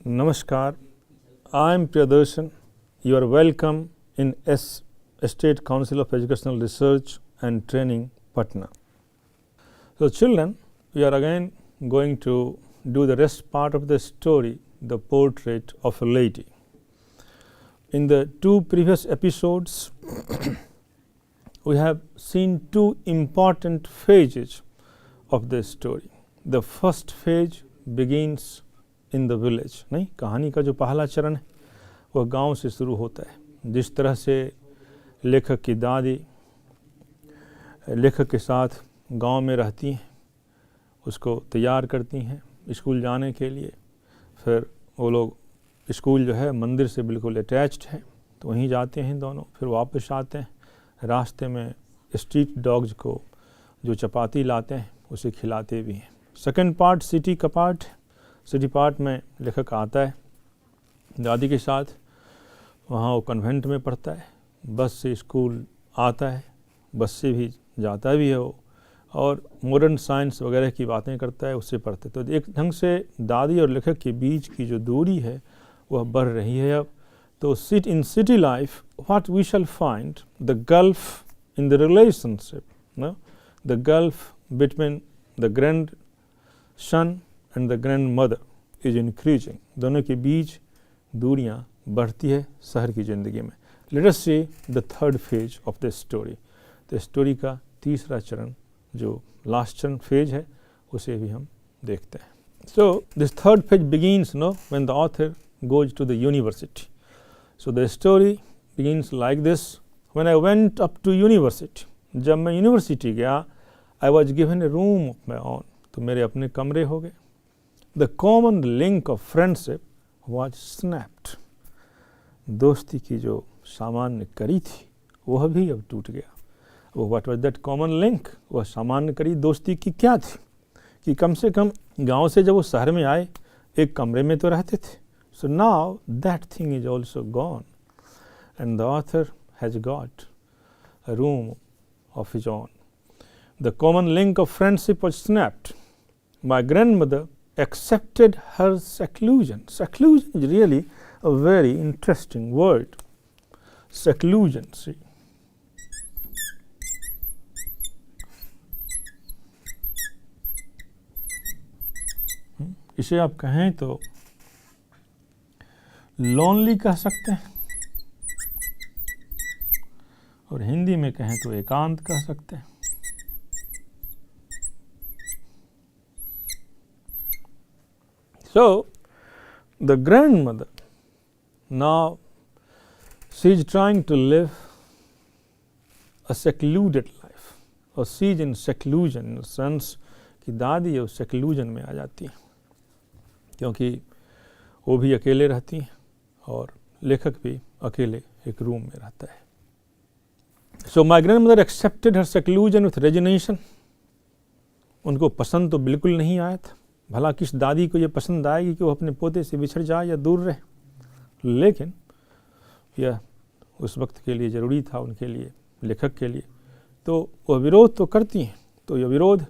Namaskar, I am Priyadarshan. You are welcome in State Council of Educational Research and Training, Patna. So children, we are again going to do the rest part of the story, The Portrait of a Lady. In the two previous episodes, we have seen two important phases of the story. The first phase begins in the village. नहीं, कहानी का जो पहला चरण है वह गांव से शुरू होता है. जिस तरह से लेखक की दादी लेखक के साथ गांव में रहती हैं, उसको तैयार करती हैं स्कूल जाने के लिए. फिर वो लोग स्कूल जो है मंदिर से बिल्कुल अटैच्ड है, तो वहीं जाते हैं दोनों. फिर वापस आते हैं, रास्ते में स्ट्रीट डॉग्स को जो चपाती लाते हैं उसे खिलाते भी हैं. सेकंड पार्ट सिटी का पार्ट. सिटी पार्ट में लेखक आता है दादी के साथ. वहाँ वो कन्वेंट में पढ़ता है, बस से स्कूल आता है, बस से भी जाता भी है वो, और मॉडर्न साइंस वगैरह की बातें करता है, उससे पढ़ते. तो एक ढंग से दादी और लेखक के बीच की जो दूरी है वह बढ़ रही है अब. तो in city life what we shall find the gulf in the relationship, the gulf between the grandson and the grandmother is increasing. दोनों के बीच दूरियां बढ़ती है शहर की ज़िंदगी में. Late us see the third phase of the story. तो स्टोरी का तीसरा चरण जो लास्ट चरण फेज है उसे भी हम देखते हैं. So this third phase begins when the author goes to the university. So the story begins like this. When I went up to university, जब मैं यूनिवर्सिटी गया, I was given a room of my own, तो मेरे अपने कमरे हो गए. The common link of friendship was snapped. दोस्ती की जो सामान्य कड़ी थी वह भी अब टूट गया. वो what was that common link? वह सामान्य कड़ी दोस्ती की क्या थी कि कम से कम गांव से जब वो शहर में आए एक कमरे में तो रहते थे. So now that thing is also gone and the author has got a room of his own. The common link of friendship was snapped. My grandmother accepted her seclusion. Seclusion is really a very interesting word. Seclusion, see. इसे आप कहें तो lonely कह सकते हैं, और हिंदी में कहें तो एकांत कह सकते हैं. So, the grandmother, now she is trying to live a secluded life, or she is in seclusion in the sense कि दादी उस seclusion में आ जाती है, क्योंकि वो भी अकेले रहती हैं और लेखक भी अकेले एक रूम में रहता है. So my grandmother accepted her seclusion with resignation. उनको पसंद तो बिल्कुल नहीं आया था. भला किस दादी को ये पसंद आएगी कि वो अपने पोते से बिछड़ जाए या दूर रहे, लेकिन यह उस वक्त के लिए ज़रूरी था उनके लिए, लेखक के लिए. तो वह विरोध तो करती हैं. तो यह विरोध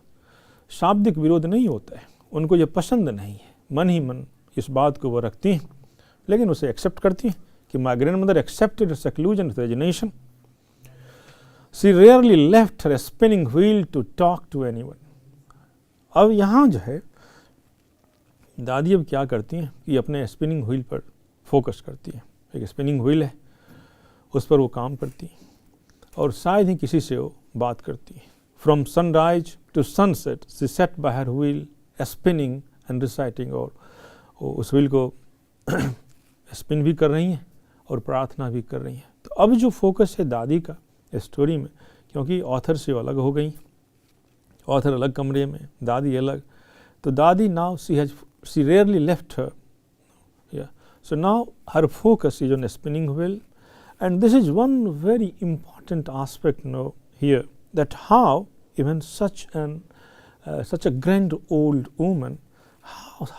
शाब्दिक विरोध नहीं होता है, उनको ये पसंद नहीं है, मन ही मन इस बात को वो रखती हैं, लेकिन उसे एक्सेप्ट करती हैं कि my grandmother accepted her seclusion with resignation. She rarely left her spinning wheel to talk to anyone. अब यहाँ जो है दादी अब क्या करती हैं कि अपने स्पिनिंग व्हील पर फोकस करती हैं. एक स्पिनिंग व्हील है, उस पर वो काम करती हैं और शायद ही किसी से वो बात करती हैं. From sunrise to sunset she sat by her wheel spinning and reciting. और वो उस व्हील को स्पिन भी कर रही हैं और प्रार्थना भी कर रही हैं. तो अब जो फोकस है दादी का स्टोरी में, क्योंकि ऑथर से अलग हो गई, ऑथर अलग कमरे में, दादी अलग, तो दादी now she rarely left her. Yeah. So now her focus is on a spinning wheel, and this is one very important aspect here, that how even such a grand old woman,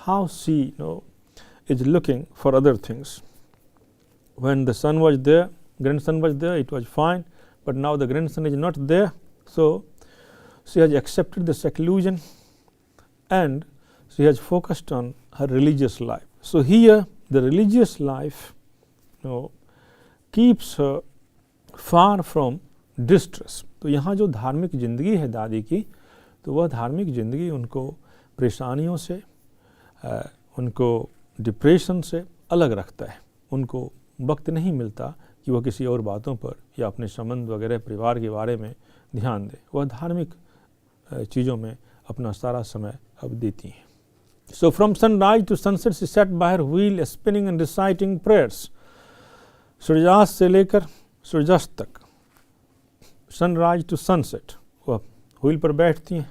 how she is looking for other things. When the son was there, grandson was there, it was fine, but now the grandson is not there, so she has accepted the seclusion and she has focused on her religious life. So here the religious life keeps her far from distress. तो यहाँ जो धार्मिक ज़िंदगी है दादी की, तो वह धार्मिक ज़िंदगी उनको परेशानियों से, उनको डिप्रेशन से अलग रखता है। उनको वक्त नहीं मिलता कि वह किसी और बातों पर या अपने संबंध वगैरह परिवार के बारे में ध्यान दे। वह धार्मिक चीज़ों में अपना सारा समय अब देती हैं। So from sunrise to sunset she sat by her wheel spinning and reciting prayers. सूर्यास्त से लेकर सूर्यास्त तक, सनराइज टू सनसेट, वह व्हील पर बैठती हैं,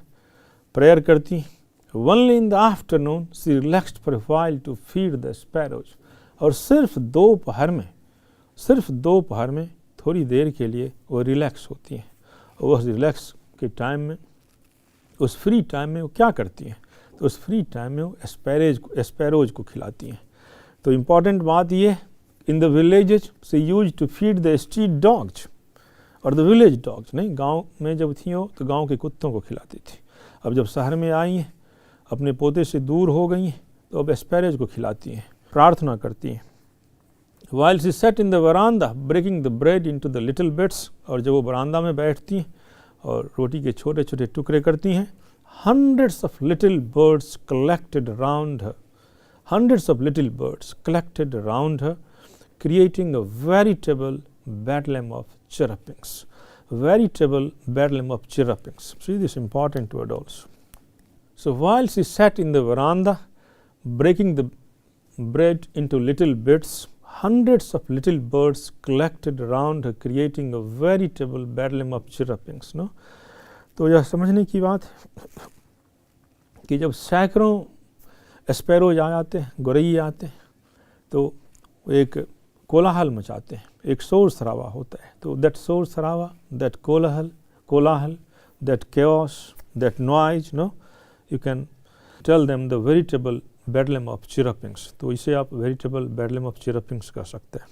प्रेयर करती हैं। Only in the afternoon she relaxed for a while to feed the sparrows. और सिर्फ दोपहर में थोड़ी देर के लिए वो रिलैक्स होती हैं। और उस रिलैक्स के टाइम में, उस फ्री टाइम में वो क्या करती हैं? तो उस फ्री टाइम में वो स्पैरोज को खिलाती हैं। तो इम्पॉर्टेंट बात ये, in the villages she used to feed the street dogs, और द विलेज डॉग्स नहीं, गांव में जब थी हो तो गांव के कुत्तों को खिलाती थी। अब जब शहर में आई हैं, अपने पोते से दूर हो गई हैं, तो अब स्पैरोज को खिलाती हैं, प्रार्थना करती हैं। While she sat in the veranda breaking the bread into the little bits, और जब वो बरामदा में बैठती हैं और रोटी के छोटे छोटे टुकड़े करती हैं, hundreds of little birds collected around her, hundreds of little birds collected around her, creating a veritable bedlam of chirrupings. Veritable bedlam of chirrupings. See this important word also. So while she sat in the veranda breaking the bread into little bits, hundreds of little birds collected around her, creating a veritable bedlam of chirrupings. No? तो यह समझने की बात है कि जब सैकड़ों sparrows आ जाते हैं, गौरैये आते हैं, तो एक कोलाहल मचाते हैं, एक शोर शराबा होता है। तो दैट शोर शराबा, दैट कोलाहल, that chaos, that noise, no, you can tell them the veritable bedlam of chirrupings. तो इसे आप वेरिटेबल bedlam of chirrupings कह सकते हैं,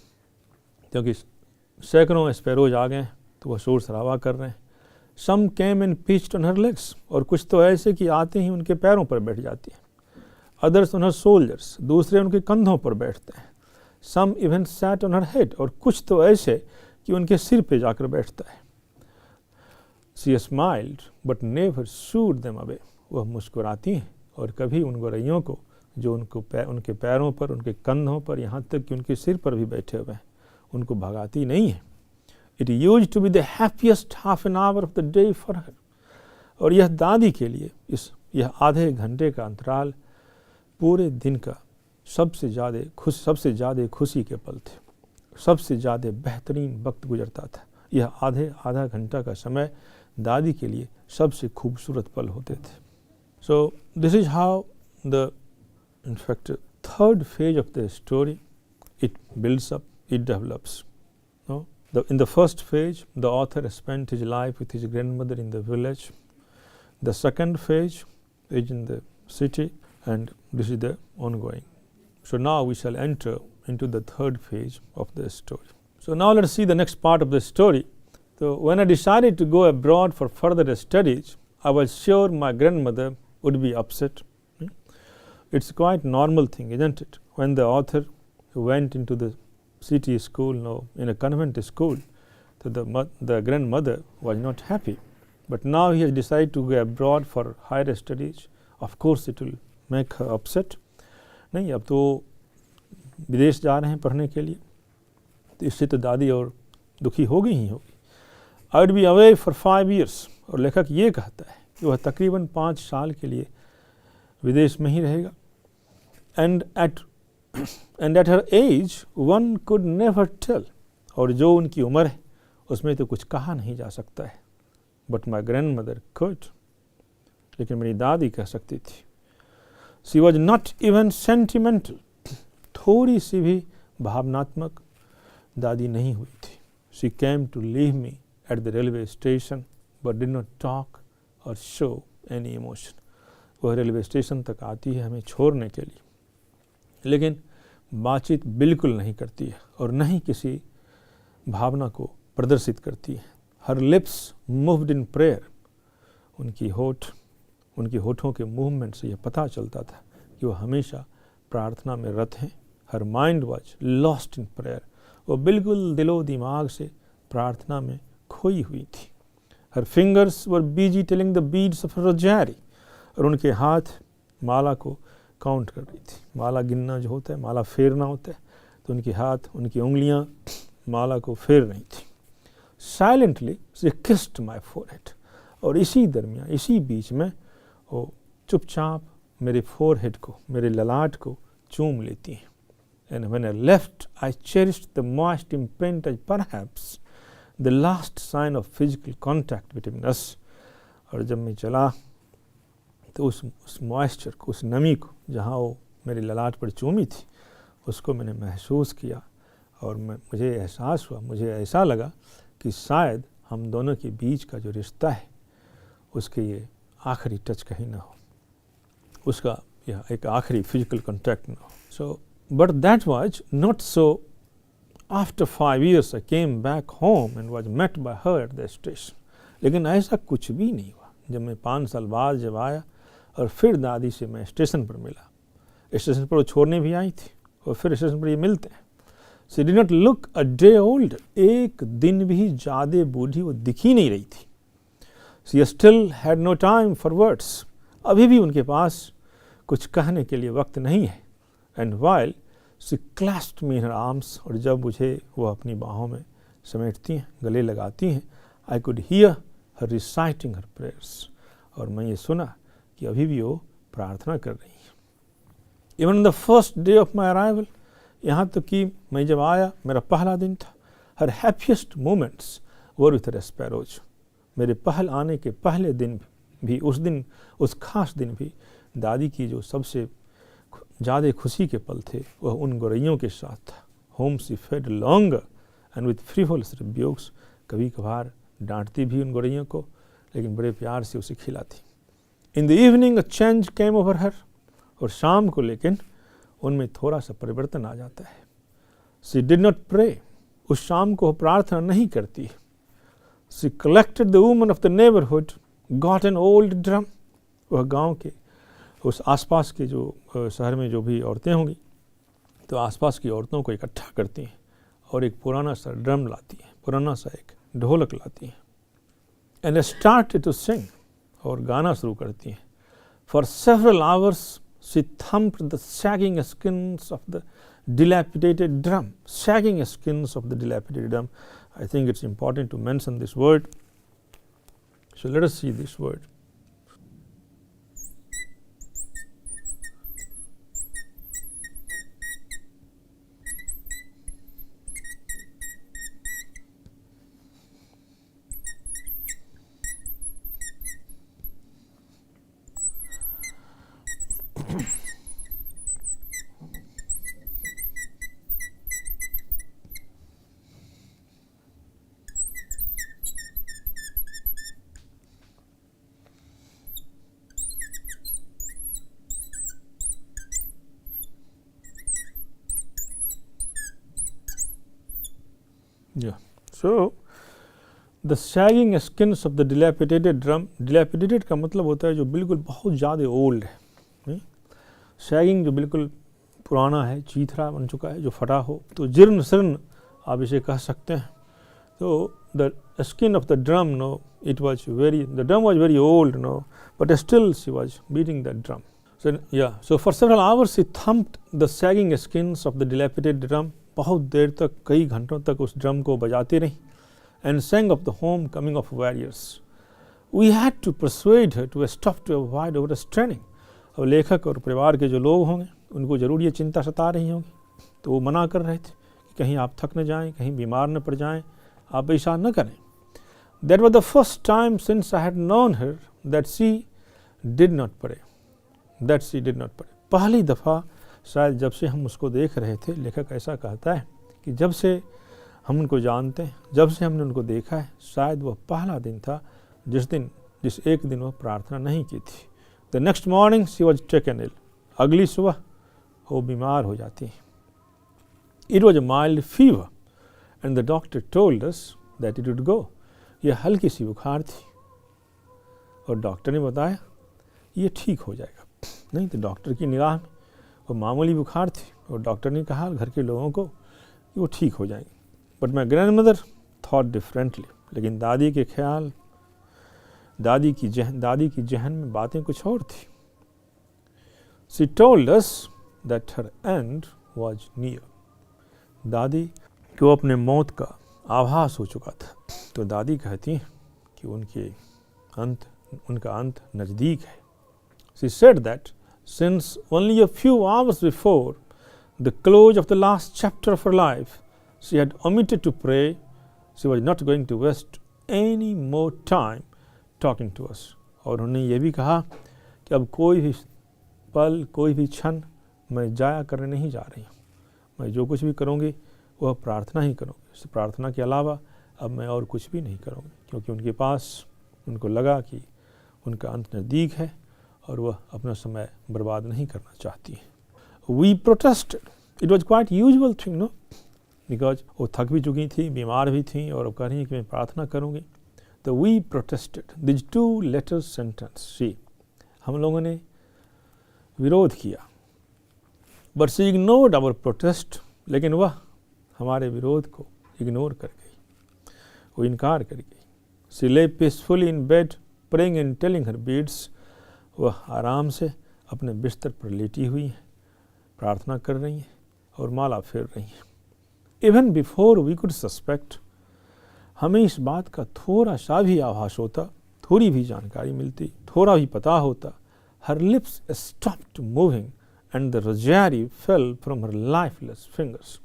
क्योंकि सैकड़ों स्पैरोज आ गए तो वह शोर शराबा कर रहे हैं। Some came and pitched on her legs, और कुछ तो ऐसे कि आते ही उनके पैरों पर बैठ जाती हैं। Others on her shoulders, दूसरे उनके कंधों पर बैठते हैं। Some even sat on her head, और कुछ तो ऐसे कि उनके सिर पे जाकर बैठता है। She smiled but never shooed them away. वह मुस्कुराती हैं और कभी उन गौरैयों को जो उनके पैरों पर, उनके कंधों पर, यहाँ तक कि उनके सिर पर भी बैठे हुए हैं, उनको भगाती नहीं है। It used to be the happiest half an hour of the day for her. और यह दादी के लिए यह आधे घंटे का अंतराल पूरे दिन का सबसे ज़्यादा खुशी के पल थे, सबसे ज़्यादा बेहतरीन वक्त गुजरता था। यह आधा घंटा का समय दादी के लिए सबसे खूबसूरत पल होते थे। So this is how in fact, third phase of the story, it builds up, it develops. No? In the first phase, the author spent his life with his grandmother in the village. The second phase is in the city, and this is the ongoing. So now we shall enter into the third phase of the story. So now let's see the next part of the story. So when I decided to go abroad for further studies, I was sure my grandmother would be upset. It's quite normal thing, isn't it? When the author went into the city school, no, in a convent school, so the grandmother was not happy. But now he has decided to go abroad for higher studies. Of course, it will make her upset. नहीं, अब तो विदेश जा रहे हैं पढ़ने के लिए, तो इससे तो दादी और दुखी होगी ही होगी। I would be away for 5 years. और लेखक ये कहता है कि वह तकरीबन 5 साल के लिए विदेश में ही रहेगा। And at her age, one could never tell. और जो उनकी उम्र है उसमें तो कुछ कहा नहीं जा सकता है। But my grandmother could. लेकिन मेरी दादी कह सकती थी। She was not even sentimental. थोड़ी सी भी भावनात्मक दादी नहीं हुई थी। She came to leave me at the railway station, but did not talk or show any emotion. वह रेलवे स्टेशन तक आती है हमें छोड़ने के लिए, लेकिन बातचीत बिल्कुल नहीं करती है और न ही किसी भावना को प्रदर्शित करती है। हर लिप्स मूव्ड इन प्रेयर। उनकी होठों के मूवमेंट से यह पता चलता था कि वह हमेशा प्रार्थना में रत हैं. Her mind was lost in prayer. वो बिल्कुल दिलो दिमाग से प्रार्थना में खोई हुई थी. हर fingers were busy telling the beads of Rosari. और उनके हाथ माला को काउंट कर रही थी. माला गिनना जो होता है, माला फेरना होता है, तो उनके हाथ, उनकी उंगलियां माला को फेर रही थी. Silently she kissed my forehead. और इसी दरमियान, इसी बीच में वो चुपचाप मेरे फोरहेड को, मेरे ललाट को चूम लेती हैं. And when I left I cherished the moist imprint as perhaps the last sign of physical contact between us. और जब मैं चला तो उस मॉइस्चर को, उस नमी को, जहाँ वो मेरे ललाट पर चूमी थी, उसको मैंने महसूस किया. और मुझे एहसास हुआ, मुझे ऐसा लगा कि शायद हम दोनों के बीच का जो रिश्ता है उसके ये आखिरी टच कहीं ना हो, उसका यह एक आखिरी फिजिकल कॉन्टैक्ट ना हो. So but that was not so. After 5 years I came back home and was met by her at the station. लेकिन ऐसा कुछ भी नहीं हुआ. जब मैं 5 साल बाद जब आया और फिर दादी से मैं स्टेशन पर मिला, स्टेशन पर वो छोड़ने भी आई थी और फिर स्टेशन पर ये मिलते हैं. She did not look a day old. एक दिन भी ज़्यादा बूढ़ी वो दिख ही नहीं रही थी. She still had no time for words. अभी भी उनके पास कुछ कहने के लिए वक्त नहीं है. And while she clasped me in her arms. और जब मुझे वो अपनी बाहों में समेटती हैं, गले लगाती हैं, I could hear her reciting her prayers. और मैं ये सुना कि अभी भी वो प्रार्थना कर रही हैं. Even on the first day of my arrival, यहाँ तक कि मैं जब आया, मेरा पहला दिन था, her happiest moments were with sparrows. मेरे पहल आने के पहले दिन भी, उस दिन, उस खास दिन भी, दादी की जो सबसे ज़्यादा खुशी के पल थे वह उन गौरैयों के साथ था. Home she fed longer and with frivolous rebukes. कभी कभार डांटती भी उन गौरैयों को, लेकिन बड़े प्यार से उसे खिलाती. इन the evening a change came over हर. और शाम को लेकिन उनमें थोड़ा सा परिवर्तन आ जाता है. She did not pray. उस शाम को प्रार्थना नहीं करती. She collected the woman of the neighbourhood, got an old drum. वह गांव के उस आसपास के जो शहर में जो भी औरतें होंगी, तो आसपास की औरतों को इकट्ठा करती हैं और एक पुराना सा ड्रम लाती हैं, पुराना सा एक ढोलक लाती हैं. And started to sing. और गाना शुरू करती हैं. For several hours she thumped the sagging skins of the dilapidated drum. Sagging skins of the dilapidated drum. I think it's important to mention this word. So let us see this word. Yeah. So the sagging skins of the dilapidated drum. Dilapidated का मतलब होता है जो बिल्कुल बहुत ज़्यादा old है. Sagging जो बिल्कुल पुराना है, चीथरा बन चुका है, जो फटा हो, तो जीर्ण शीर्ण आप इसे कह सकते हैं. तो the skin of the drum, no, it was very, the drum was very old, no, but still she was beating the drum. So for several hours she thumped the sagging skins of the dilapidated drum. बहुत देर तक, कई घंटों तक उस drum को बजाती रही. And sang of the homecoming of warriors. We had to persuade her to stop to avoid overstraining. अब लेखक और परिवार के जो लोग होंगे उनको ज़रूर ये चिंता सता रही होगी, तो वो मना कर रहे थे कि कहीं आप थक न जाएं, कहीं बीमार न पड़ जाएं, आप ऐसा न करें. That was the first time since I had known her that she did not pray. That she did not pray. पहली दफ़ा शायद जब से हम उसको देख रहे थे, लेखक ऐसा कहता है कि जब से हम उनको जानते हैं, जब से हमने उनको देखा है, शायद वह पहला दिन था जिस एक दिन वह प्रार्थना नहीं की थी. The next morning she was taken ill. अगली सुबह वो बीमार हो जाती है. It was a mild fever and the doctor told us that it would go. यह हल्की सी बुखार थी और डॉक्टर ने बताया ये ठीक हो जाएगा. नहीं तो डॉक्टर की निगाह में वो मामूली बुखार थी और डॉक्टर ने कहा घर के लोगों को कि वो ठीक हो जाएंगे। But my grand mother thought differently, लेकिन दादी के ख्याल, दादी की जहन में बातें कुछ और थी। She told us that her and was near. दादी को अपने मौत का आभास हो चुका था, तो दादी कहती हैं कि उनका अंत नज़दीक है। She said that since only a few hours before the close of the last chapter of her life, she had omitted to pray, she was not going to waste any more time talking to us. और उन्होंने ये भी कहा कि अब कोई भी पल, कोई भी क्षण मैं जाया करने नहीं जा रही हूँ। मैं जो कुछ भी करूँगी वह प्रार्थना ही करूँगी। इस प्रार्थना के अलावा अब मैं और कुछ भी नहीं करूँगी, क्योंकि उनको लगा कि उनका अंत नज़दीक है और वह अपना समय बर्बाद नहीं करना चाहती है। We protested, it was quite usual thing no, because वो थक भी चुकी थी, बीमार भी थी और वो कह रही हैं कि मैं प्रार्थना करूँगी। तो we protested this 2 letter sentence सी, हम लोगों ने विरोध किया। But she ignored our protest, लेकिन वह हमारे विरोध को इग्नोर कर गई, वो इनकार कर गई। शी ले peacefully in bed praying and telling her beads, वह आराम से अपने बिस्तर पर लेटी हुई हैं, प्रार्थना कर रही हैं और माला फेर रही हैं। Even before we could suspect, हमें इस बात का थोड़ा सा भी आभास होता, थोड़ी भी जानकारी मिलती, थोड़ा भी पता होता, her lips stopped moving and the rosary fell from her lifeless fingers.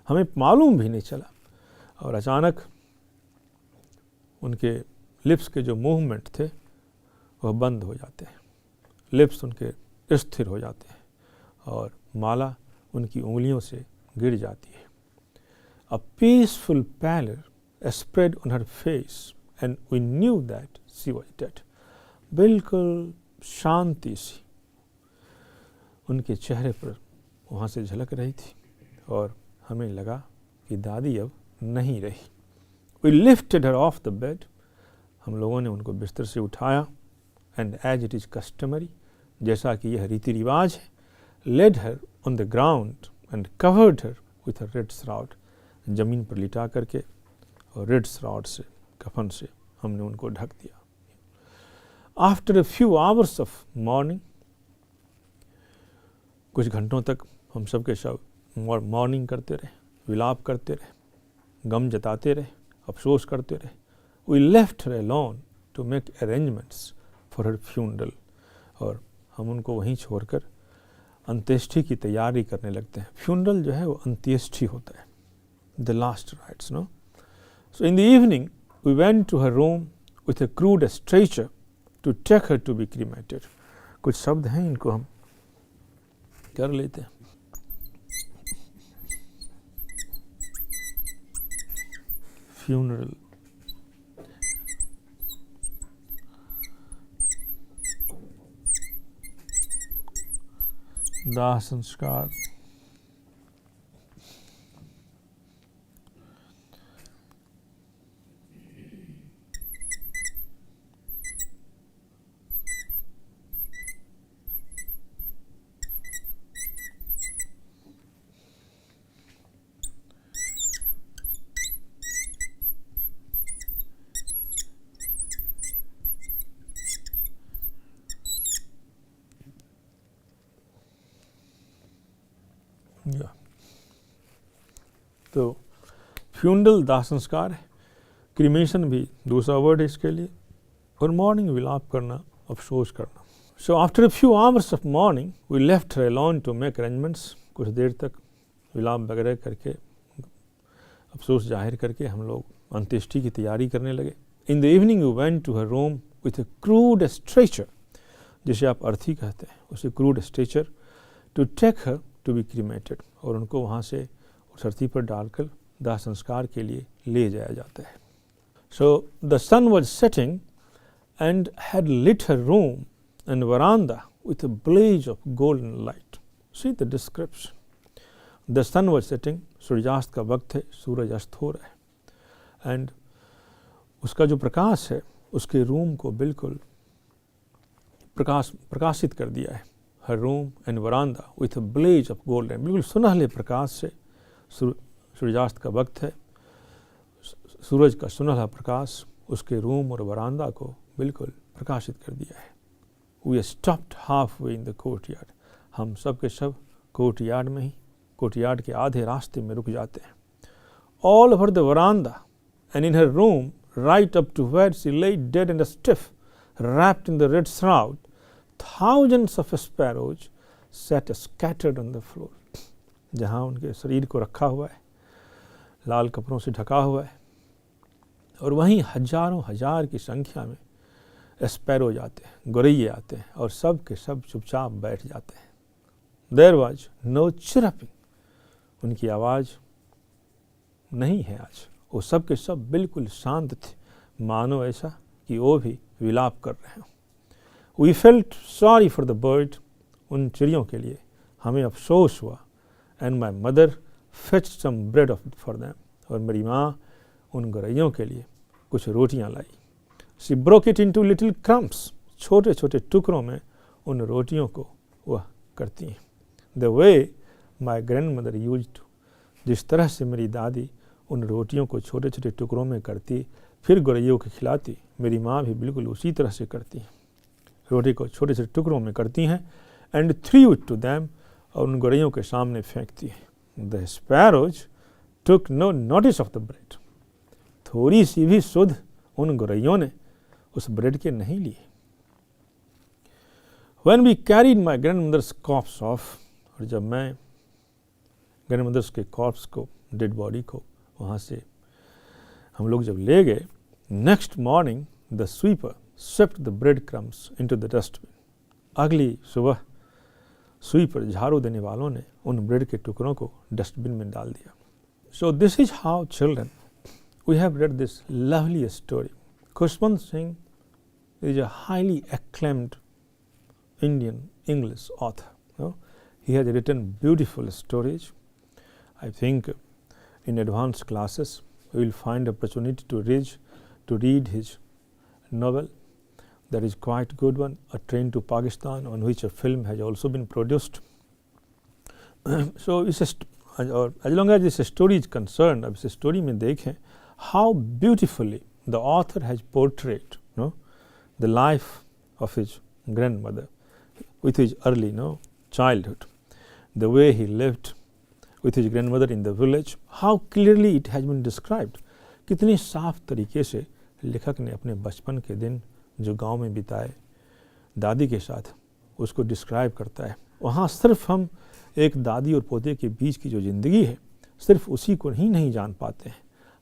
हमें मालूम भी नहीं चला और अचानक उनके लिप्स के जो मूवमेंट थे वह बंद हो जाते हैं, लिप्स उनके स्थिर हो जाते हैं और माला उनकी उंगलियों से गिर जाती है। A peaceful pallor spread on her face and we knew that she was dead. बिल्कुल शांति सी उनके चेहरे पर वहाँ से झलक रही थी और हमें लगा कि दादी अब नहीं रही। We lifted her off the bed, हम लोगों ने उनको बिस्तर से उठाया and as it is customary, जैसा कि यह रीति रिवाज है, laid her on the ground and covered her with a red shroud, ज़मीन पर लिटा करके और रेड श्राउड से, कफन से हमने उनको ढक दिया। After a few hours of morning, कुछ घंटों तक हम सब के सब मॉर्निंग करते रहे, विलाप करते रहे, गम जताते रहे, अफसोस करते रहे। We left her alone to make arrangements for her funeral, और हम उनको वहीं छोड़कर अंत्येष्टि की तैयारी करने लगते हैं। फ्यूनरल जो है वो अंत्येष्टि होता है, the last rites no. So in the evening we went to her room with a crude stretcher to take her to be cremated. कुछ शब्द हैं, इनको हम कर लेते हैं। फ्यूनरल, दाह संस्कार, तो फ्यूनरल दाह संस्कार है, क्रीमेशन भी दूसरा वर्ड है इसके लिए, और मॉर्निंग विलाप करना, अफसोस करना। So after a few hours of mourning we left her alone to make arrangements. कुछ देर तक विलाप वगैरह करके, अफसोस जाहिर करके हम लोग अंत्येष्टि की तैयारी करने लगे। In the evening we went to her room with a crude stretcher, जिसे आप अर्थी कहते हैं, उसे crude stretcher, to take her to be cremated, और उनको वहाँ से उस अर्थी पर डालकर दाह संस्कार के लिए ले जाया जाता है। So the sun was setting and had lit her room and veranda with a blaze of golden light. See the description. The sun was setting, सूर्यास्त का वक्त है, सूरज अस्त हो रहा है, एंड उसका जो प्रकाश है उसके रूम को बिल्कुल प्रकाशित कर दिया है, her room and veranda with a blaze of golden. बिल्कुल सुनहले प्रकाश से, सूर्यास्त का वक्त है, सूरज का सुनहला प्रकाश उसके रूम और वरांदा को बिल्कुल प्रकाशित कर दिया है. We stopped halfway in the courtyard. हम सब के सब कोर्टयार्ड में ही, कोर्टयार्ड के आधे रास्ते में रुक जाते हैं. All over the veranda and in her room, right up to where she lay dead and stiff, wrapped in the red shroud, thousands of sparrows sat scattered on the floor. जहाँ उनके शरीर को रखा हुआ है, लाल कपड़ों से ढका हुआ है, और वहीं हजारों हजार की संख्या में स्पैरोज आते हैं, गौरैये आते हैं, और सब के सब चुपचाप बैठ जाते हैं. There was no chirruping. उनकी आवाज़ नहीं है आज. वो सब के सब बिल्कुल शांत थे, मानो ऐसा कि वो भी विलाप कर रहे हों. We felt sorry for the bird. उन चिड़ियों के लिए हमें अफसोस हुआ. And my mother fetched some bread for them. और मेरी माँ उन गौरैयों के लिए कुछ रोटियाँ लाई. She broke it into little crumbs. छोटे छोटे टुकड़ों में उन रोटियों को वह करती हैं. The way my grandmother used to. जिस तरह से मेरी दादी उन रोटियों को छोटे छोटे टुकड़ों में करती, फिर गौरैयों को खिलाती, मेरी माँ भी बिल्कुल उसी तरह से करती हैं. रोटी को छोटे छोटे टुकड़ों में करती हैं, and threw it to them. और उन गौरैयों के सामने फेंकती हैं. The sparrows took no notice of the bread. थोड़ी सी भी सुध उन गौरैयों ने उस ब्रेड के नहीं लिए. When we carried my grandmother's corpse off, और जब मैं ग्रैंडमदर्स के कॉर्प्स को, डेड बॉडी को वहाँ से हम लोग जब ले गए, next morning the sweeper swept the bread crumbs into the dustbin. अगली सुबह स्वीपर, झाड़ू देने वालों ने उन ब्रेड के टुकड़ों को डस्टबिन में डाल दिया. So this is how children we have read this lovely story. Khushwant Singh is a highly acclaimed Indian English author. He has written beautiful stories. I think in advanced classes we will find opportunity to read his novel. That is quite good one, A Train to Pakistan, on which a film has also been produced. So as long as this story is concerned, अब इस story में देखें how beautifully the author has portrayed the life of his grandmother with his early childhood, the way he lived with his grandmother in the village, how clearly it has been described. कितनी साफ तरीके से लेखक ने अपने बचपन के दिन जो गांव में बिताए दादी के साथ, उसको डिस्क्राइब करता है. वहाँ सिर्फ हम एक दादी और पोते के बीच की जो ज़िंदगी है, सिर्फ उसी को ही नहीं जान पाते हैं,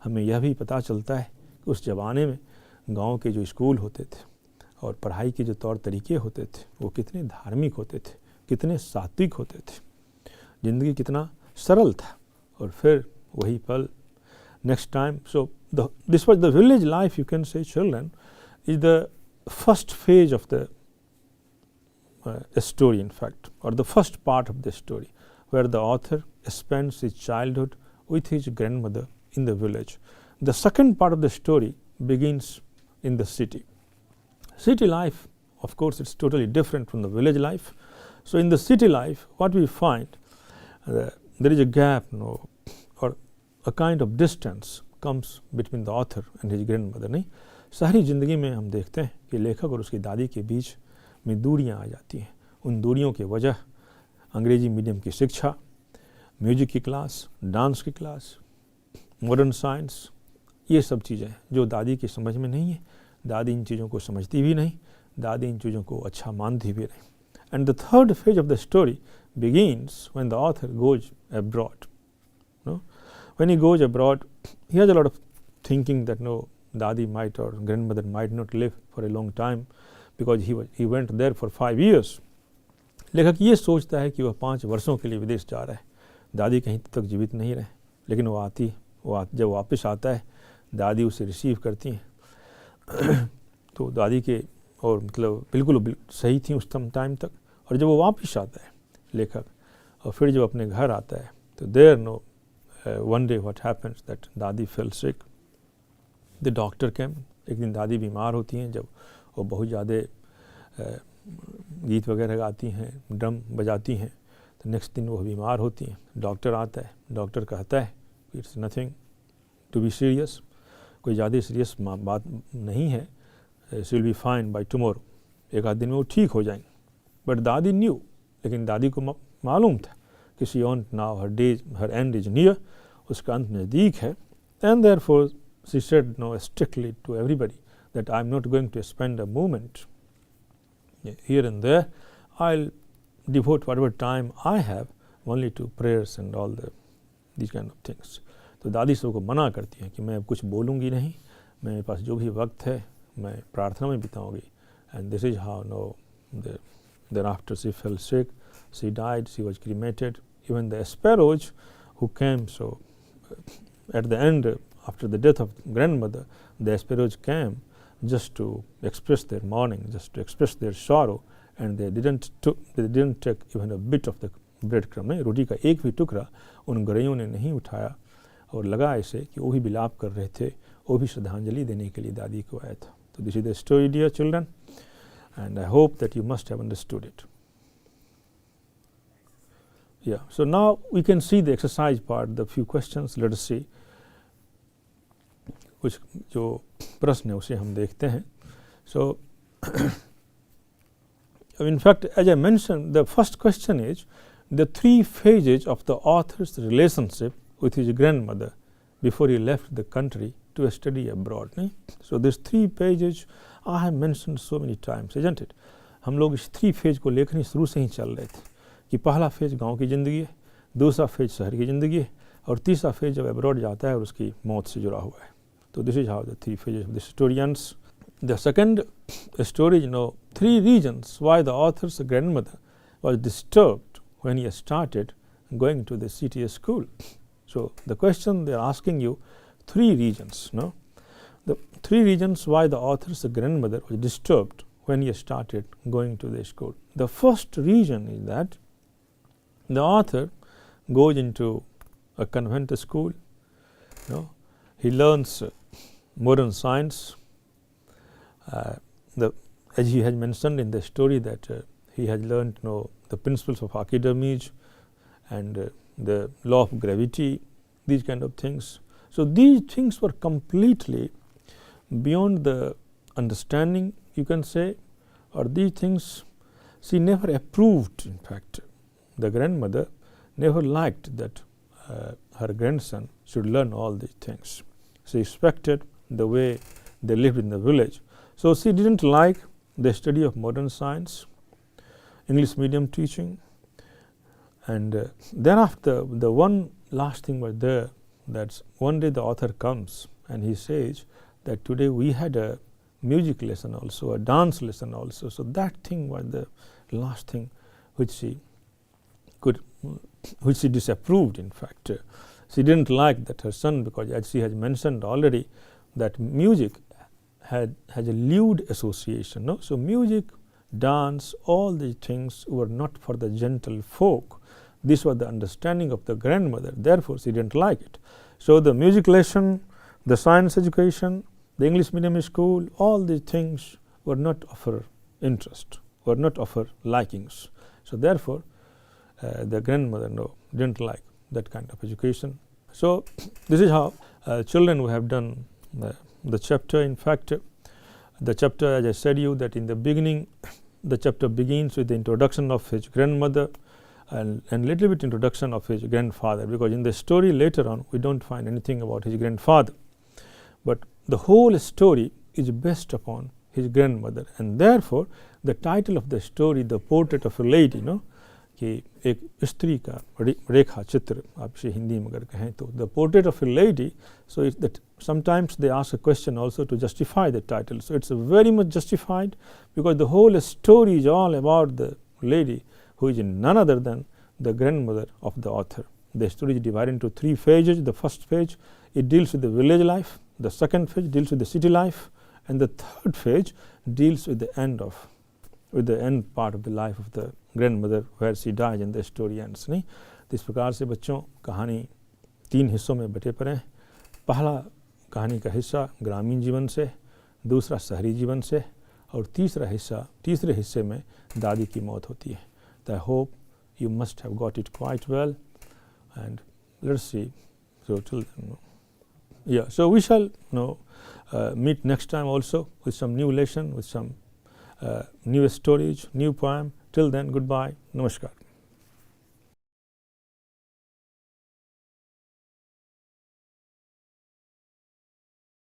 हमें यह भी पता चलता है कि उस ज़माने में गांव के जो स्कूल होते थे और पढ़ाई के जो तौर तरीके होते थे, वो कितने धार्मिक होते थे, कितने सात्विक होते थे, ज़िंदगी कितना सरल था. और फिर वही पल next time. So this was the village life, you can say children, is the first phase of the story, in fact, or the first part of the story, where the author spends his childhood with his grandmother in the village. The second part of the story begins in the city. City life, of course, it's totally different from the village life. So in the city life, what we find, there is a gap, or a kind of distance comes between the author and his grandmother. नहीं, सारी ज़िंदगी में हम देखते हैं कि लेखक और उसकी दादी के बीच में दूरियां आ जाती हैं. उन दूरियों की वजह अंग्रेजी मीडियम की शिक्षा, म्यूजिक की क्लास, डांस की क्लास, मॉडर्न साइंस, ये सब चीज़ें जो दादी की समझ में नहीं है. दादी इन चीज़ों को समझती भी नहीं, दादी इन चीज़ों को अच्छा मानती भी नहीं. And the third phase of the story begins when the author goes abroad. When he goes abroad, he has a lot of thinking that Dadi might or grandmother might not live for a long time because he went there for 5 years. लेखक ये सोचता है कि वह 5 वर्षों के लिए विदेश जा रहा है, दादी कहीं तक जीवित नहीं रहे. लेकिन जब वापस आता है, दादी उसे रिसीव करती हैं. तो दादी के और मतलब बिल्कुल सही थी उस टाइम तक. और जब वो वापस आता है लेखक, और फिर जब अपने घर आता है, तो there one day what happens that दादी fell sick. The doctor came. एक दिन दादी बीमार होती हैं, जब वो बहुत ज़्यादा गीत वगैरह गाती हैं, ड्रम बजाती हैं, तो नेक्स्ट दिन वो बीमार होती हैं। डॉक्टर आता है, डॉक्टर कहता है it's nothing to be serious, कोई ज़्यादा सीरियस बात नहीं है, she will be fine by tomorrow, एक आध दिन में वो ठीक हो जाएंगे। बट दादी न्यू, लेकिन दादी को मालूम था कि she want now her end is near, उसका अंत नज़दीक है। And therefore she said no strictly to everybody that I am not going to spend a moment here and there, I will devote whatever time I have only to prayers and all these kind of things. तो दादी सबको मना करती हैं कि मैं अब कुछ बोलूँगी नहीं, मेरे पास जो भी वक्त है मैं प्रार्थना में बिताऊँगी। And this is how no, thereafter she fell sick, she died, she was cremated. Even the sparrows who came, so at the end, after the death of grandmother, the sparrows came just to express their mourning, just to express their sorrow. And they didn't take even a bit of the bread crumb, नहीं, रोटी का एक भी टुकड़ा उन गरैयों ने नहीं उठाया, और लगा ऐसे कि वो भी विलाप कर रहे थे, वो भी श्रद्धांजलि देने के लिए दादी को आया था। तो this is the story dear children, and I hope that you must have understood it. या so now we can see the exercise part, the few questions, let us see. कुछ जो प्रश्न है उसे हम देखते हैं। सो in fact, as I mentioned, the first question is the three phases of the author's relationship with his grandmother before he left the country to study abroad. नहीं? So these three pages I have mentioned so many times, isn't it? हम लोग इस three phase को लेखनी शुरू से ही चल रहे थे कि पहला फेज गांव की ज़िंदगी है, दूसरा फेज शहर की ज़िंदगी है, और तीसरा फेज जब अब्रॉड जाता है और उसकी मौत से जुड़ा हुआ है। तो this is how the three phases of the story ends. The second story, three reasons why the author's grandmother was disturbed when he started going to the CTA school. So the question they are asking you, three reasons, the three reasons why the author's grandmother was disturbed when he started going to the school. The first reason is that the author goes into a convent school, he learns modern science. As he has mentioned in the story that he has learned the principles of Archimedes and the law of gravity, these kind of things. So these things were completely beyond the understanding, you can say, or these things she never approved. In fact, the grandmother never liked that her grandson should learn all these things. She expected the way they lived in the village. So she didn't like the study of modern science, English medium teaching, and thereafter the one last thing was there, that one day the author comes and he says that today we had a music lesson also, a dance lesson also. So that thing was the last thing which she disapproved. In fact, she didn't like that her son, because as she has mentioned already, that music has a lewd association. So music, dance, all these things were not for the gentle folk. This was the understanding of the grandmother, therefore she didn't like it. So the music lesson, the science education, the English medium school, all these things were not of her interest, were not of her likings. So therefore the grandmother didn't like that kind of education. So this is how children who have done the chapter. In fact, the chapter, as I said you, that in the beginning the chapter begins with the introduction of his grandmother and little bit introduction of his grandfather, because in the story later on we don't find anything about his grandfather, but the whole story is based upon his grandmother, and therefore the title of the story, The Portrait of a Lady, कि एक स्त्री का रेखा चित्र आप इसे हिंदी में अगर कहें तो, the portrait of A lady. So it's that sometimes they ask a question also to justify the title. So it's very much justified, because the whole story is all about the lady who is none other than the grandmother of the author. The story is divided into three phases. The first phase, it deals with the village life. The second phase deals with the city life, and the third phase deals with the end part of the life of the grandmother, where she dies and the story ends. नहीं, तो इस प्रकार से बच्चों कहानी तीन हिस्सों में बटे पड़े हैं. पहला कहानी का हिस्सा ग्रामीण जीवन से, दूसरा शहरी जीवन से, और तीसरे हिस्से में दादी की मौत होती है. तो I hope you must have got it quite well, and let's see. So till then, yeah. So we shall meet next time also with some new lesson, with some new stories, new poem. Till then, goodbye, namaskar.